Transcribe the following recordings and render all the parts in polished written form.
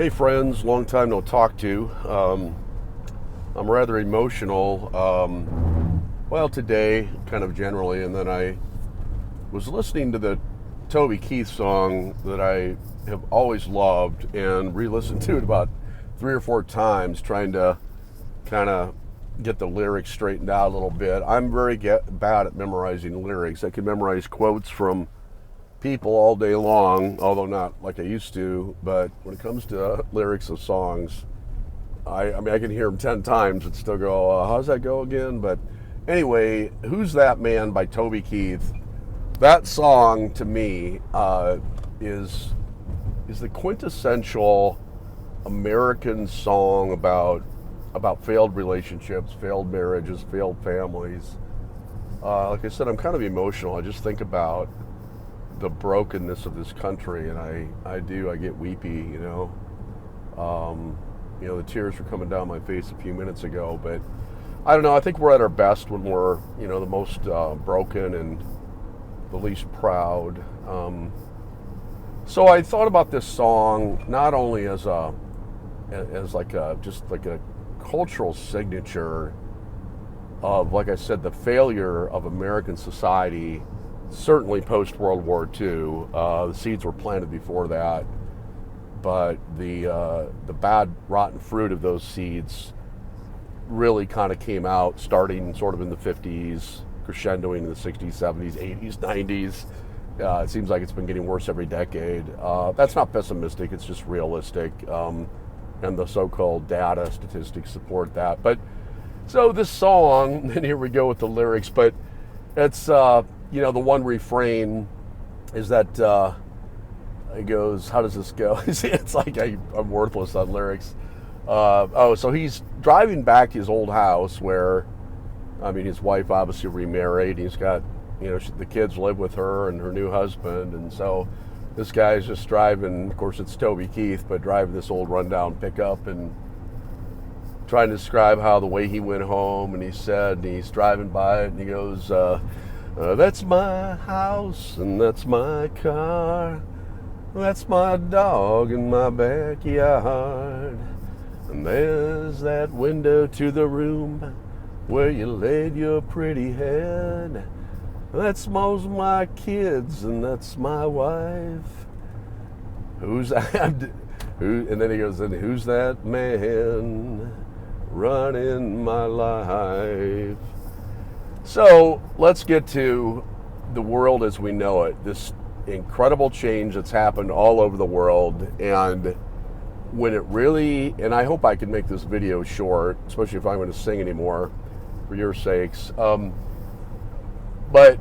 Hey friends, long time no talk to. I'm rather emotional. Well, today, kind of generally, and then I was listening to the Toby Keith song that I have always loved and re-listened to it about 3 or 4 times, trying to kind of get the lyrics straightened out a little bit. I'm very bad at memorizing lyrics. I can memorize quotes from people all day long, although not like I used to. But when it comes to lyrics of songs, I mean, I can hear them 10 times and still go, how's that go again? But anyway, Who's That Man by Toby Keith. That song to me is the quintessential American song about failed relationships, failed marriages, failed families. Like I said, I'm kind of emotional. I just think about the brokenness of this country, and I get weepy, the tears were coming down my face a few minutes ago. But I don't know, I think we're at our best when we're, the most broken and the least proud. So I thought about this song not only as like a cultural signature of, like I said, the failure of American society, certainly post World War II. The seeds were planted before that, but the bad, rotten fruit of those seeds really kind of came out starting sort of in the 50s, crescendoing in the 60s, 70s, 80s, 90s. It seems like it's been getting worse every decade. That's not pessimistic, it's just realistic. And the so-called data statistics support that. But so this song, and here we go with the lyrics, but it's, the one refrain is that it goes, how does this go? It's like I'm worthless on lyrics. So he's driving back to his old house where, his wife obviously remarried. He's got, the kids live with her and her new husband. And so this guy's just driving, of course it's Toby Keith, but driving this old rundown pickup and trying to describe how the way he went home. And he said, and he's driving by it and he goes, that's my house and that's my car. That's my dog in my backyard. And there's that window to the room where you laid your pretty head. That's most of my kids and that's my wife. Who's that? And then he goes, and who's that man running my life? So let's get to the world as we know it. This incredible change that's happened all over the world. And when it really, and I hope I can make this video short, especially if I'm going to sing anymore for your sakes. But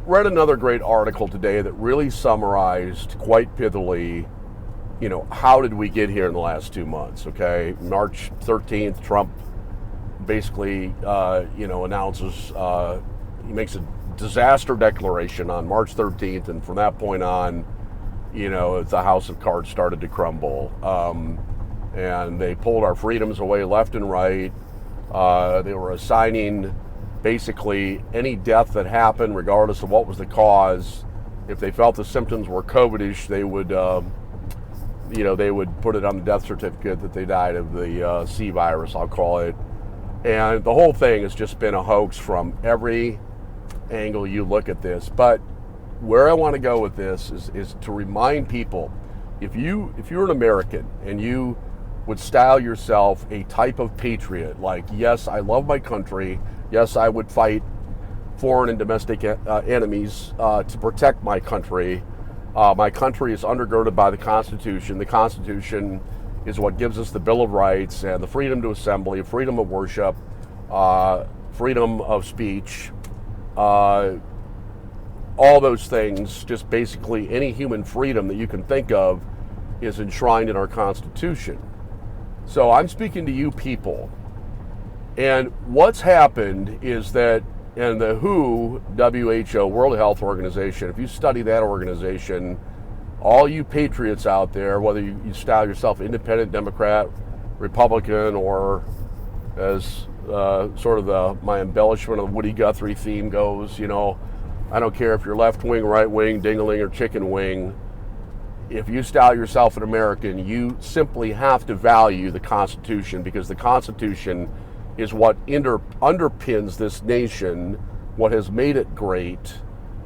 read another great article today that really summarized quite pithily, how did we get here in the last 2 months, okay? March 13th, Trump basically, announces, he makes a disaster declaration on March 13th, and from that point on, the house of cards started to crumble. And they pulled our freedoms away left and right. They were assigning basically any death that happened, regardless of what was the cause. If they felt the symptoms were COVID-ish, they would, they would put it on the death certificate that they died of the C virus, I'll call it. And the whole thing has just been a hoax from every angle you look at this. But where I want to go with this is to remind people, if you're an American and you would style yourself a type of patriot, like, yes, I love my country, yes, I would fight foreign and domestic enemies to protect my country. My country is undergirded by the Constitution. The Constitution is what gives us the Bill of Rights and the freedom to assembly, freedom of worship, freedom of speech, all those things. Just basically any human freedom that you can think of is enshrined in our Constitution. So I'm speaking to you people. And what's happened is that in the WHO, World Health Organization, if you study that organization, all you patriots out there, whether you style yourself independent, Democrat, Republican, or as sort of my embellishment of the Woody Guthrie theme goes, I don't care if you're left wing, right wing, ding-a-ling, or chicken wing, if you style yourself an American, you simply have to value the Constitution, because the Constitution is what underpins this nation, what has made it great,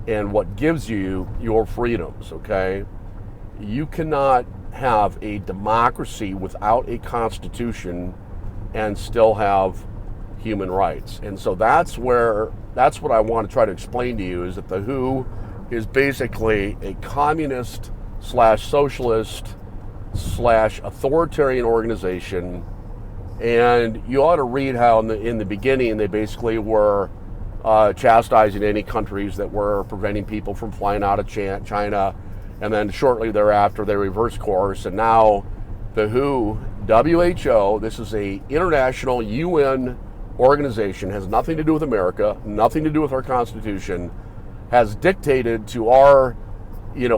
and what gives you your freedoms, okay? You cannot have a democracy without a constitution and still have human rights. And so that's what I want to try to explain to you, is that the WHO is basically a communist slash socialist slash authoritarian organization. And you ought to read how in the beginning they basically were chastising any countries that were preventing people from flying out of China, and then shortly thereafter they reversed course, and now the WHO, this is a international UN organization, has nothing to do with America, nothing to do with our Constitution, has dictated to our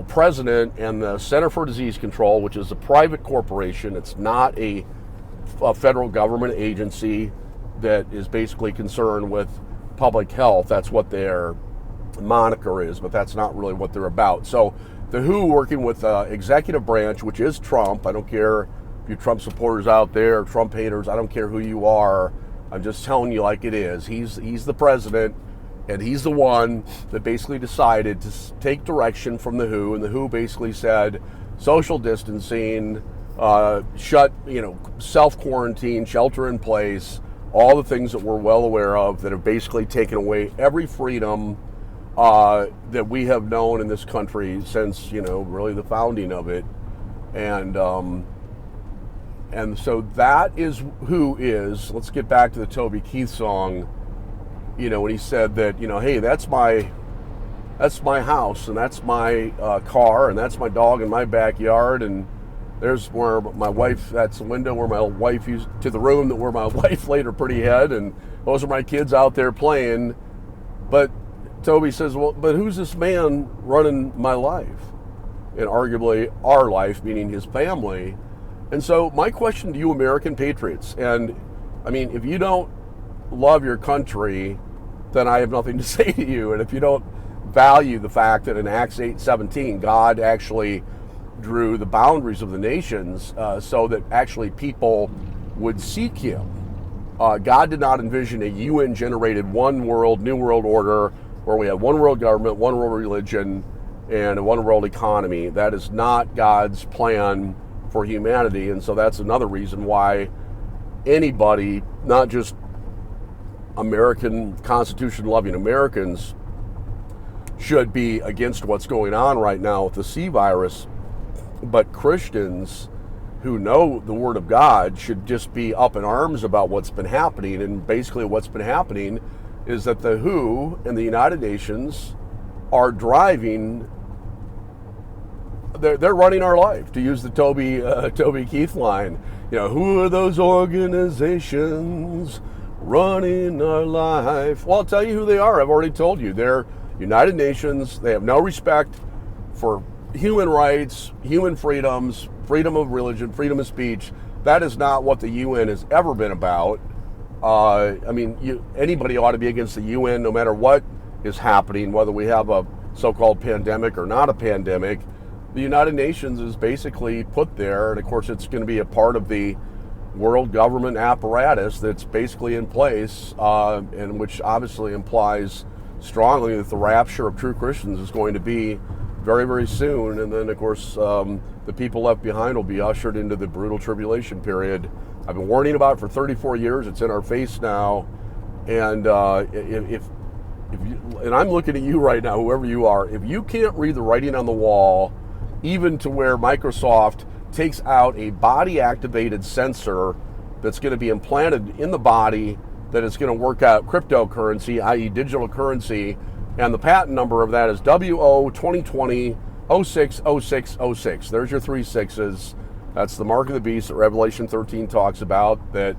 president and the Center for Disease Control, which is a private corporation. It's not a federal government agency that is basically concerned with public health. That's what their moniker is, but that's not really what they're about. So the WHO, working with executive branch, which is Trump. I don't care if you Trump supporters out there, Trump haters, I don't care who you are. I'm just telling you like it is. He's the president, and he's the one that basically decided to take direction from the WHO, and the WHO basically said social distancing, self-quarantine, shelter in place, all the things that we're well aware of that have basically taken away every freedom that we have known in this country since, really the founding of it. And so that is WHO is. Let's get back to the Toby Keith song, when he said that, hey, that's my house, and that's my car, and that's my dog in my backyard, and there's where my wife, that's the window where my wife used, to the room where my wife laid her pretty head, and those are my kids out there playing. But Toby says, well, but who's this man running my life? And arguably our life, meaning his family. And so my question to you American patriots, and I mean, if you don't love your country, then I have nothing to say to you. And if you don't value the fact that in Acts 8:17, God actually drew the boundaries of the nations so that actually people would seek him. God did not envision a UN-generated one world, new world order where we have one world government, one world religion, and a one world economy. That is not God's plan for humanity. And so that's another reason why anybody, not just American Constitution-loving Americans, should be against what's going on right now with the C virus. But Christians who know the Word of God should just be up in arms about what's been happening. And basically what's been happening is that the WHO and the United Nations are driving, they're running our life, to use the Toby Keith line. Who are those organizations running our life? Well, I'll tell you who they are. I've already told you. They're United Nations. They have no respect for human rights, human freedoms, freedom of religion, freedom of speech. That is not what the UN has ever been about. Anybody ought to be against the UN no matter what is happening, whether we have a so-called pandemic or not a pandemic. The United Nations is basically put there, and of course it's going to be a part of the world government apparatus that's basically in place, and which obviously implies strongly that the rapture of true Christians is going to be very, very soon. And then, of course, the people left behind will be ushered into the brutal tribulation period. I've been warning about it for 34 years. It's in our face now. And if you, and I'm looking at you right now, whoever you are, if you can't read the writing on the wall, even to where Microsoft takes out a body-activated sensor that's going to be implanted in the body that is going to work out cryptocurrency, i.e. digital currency, and the patent number of that is WO 2020-060606. There's your 3 6s. That's the mark of the beast that Revelation 13 talks about, that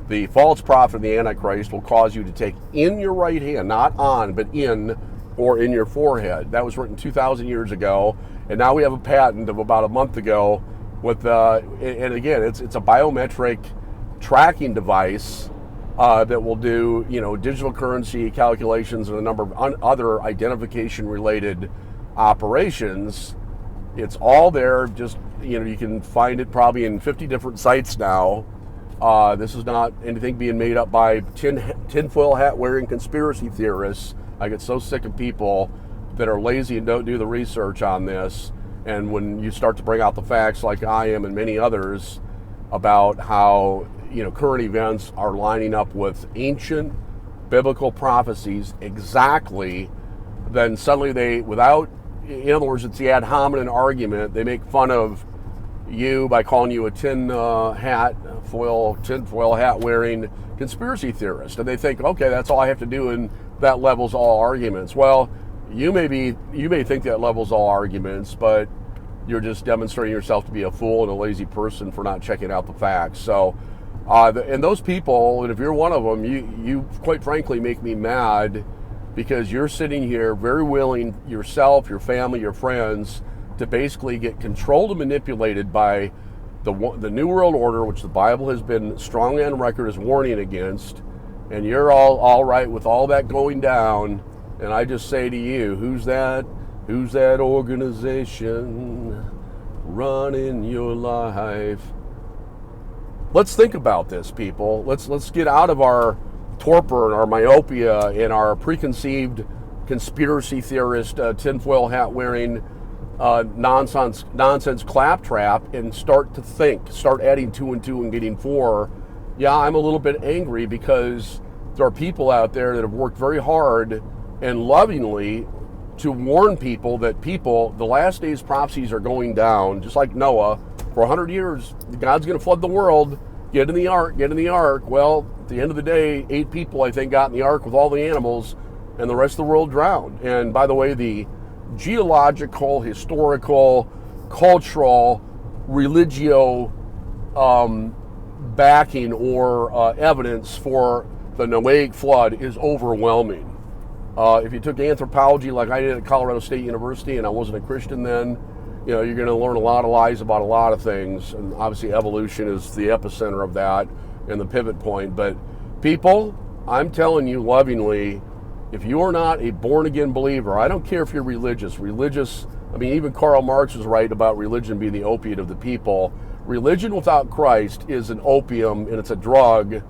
the false prophet and the Antichrist will cause you to take in your right hand, not on, but in, or in your forehead. That was written 2,000 years ago, and now we have a patent of about a month ago with, and again, it's a biometric tracking device that will do, digital currency calculations and a number of other identification-related operations. It's all there. Just, you can find it probably in 50 different sites now. This is not anything being made up by tinfoil hat wearing conspiracy theorists. I get so sick of people that are lazy and don't do the research on this. And when you start to bring out the facts, like I am and many others, about how current events are lining up with ancient biblical prophecies exactly, then suddenly in other words, it's the ad hominem argument. They make fun of you by calling you a tinfoil hat wearing conspiracy theorist, and they think, okay, that's all I have to do, and that levels all arguments. Well, you may think that levels all arguments, but you're just demonstrating yourself to be a fool and a lazy person for not checking out the facts. So, and those people, and if you're one of them, you quite frankly make me mad, because you're sitting here very willing, yourself, your family, your friends, to basically get controlled and manipulated by the New World Order, which the Bible has been strongly on record as warning against, and you're all right with all that going down. And I just say to you, who's that organization running your life? Let's think about this, people. Let's get out of our torpor and our myopia and our preconceived conspiracy theorist, tinfoil hat wearing nonsense claptrap, and start to think, start adding 2 and 2 and getting 4. Yeah, I'm a little bit angry because there are people out there that have worked very hard and lovingly to warn people that the last days prophecies are going down, just like Noah. For 100 years, God's going to flood the world. Get in the ark. Well, at the end of the day, 8 people, I think, got in the ark with all the animals, and the rest of the world drowned. And by the way, the geological, historical, cultural, religio backing or evidence for the Noahic flood is overwhelming. If you took anthropology like I did at Colorado State University, and I wasn't a Christian then, you're going to learn a lot of lies about a lot of things. And obviously evolution is the epicenter of that and the pivot point. But people, I'm telling you lovingly, if you are not a born-again believer, I don't care if you're religious, even Karl Marx was right about religion being the opiate of the people. Religion without Christ is an opium, and it's a drug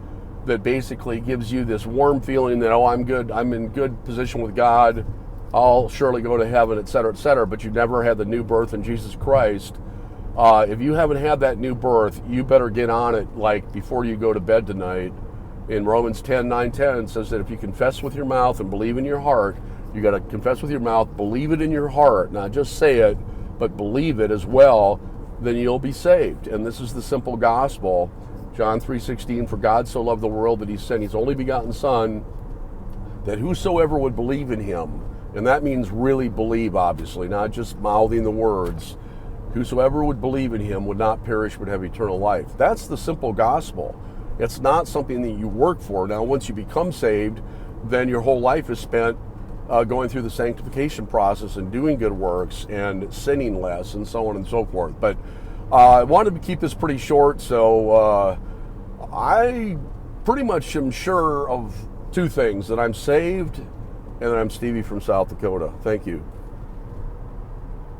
that basically gives you this warm feeling that, oh, I'm good, I'm in good position with God, I'll surely go to heaven, etc., but you never had the new birth in Jesus Christ. If you haven't had that new birth, you better get on it like before you go to bed tonight. In Romans 10:9-10 says that if you confess with your mouth and believe in your heart, you got to confess with your mouth, believe it in your heart, not just say it, but believe it as well, then you'll be saved. And this is the simple gospel. John 3:16, for God so loved the world that he sent his only begotten Son, that whosoever would believe in him, and that means really believe, obviously, not just mouthing the words, whosoever would believe in him would not perish but have eternal life. That's the simple gospel. It's not something that you work for. Now, once you become saved, then your whole life is spent going through the sanctification process and doing good works and sinning less and so on and so forth. But I wanted to keep this pretty short, so I pretty much am sure of 2 things, that I'm saved and that I'm Stevie from South Dakota. Thank you.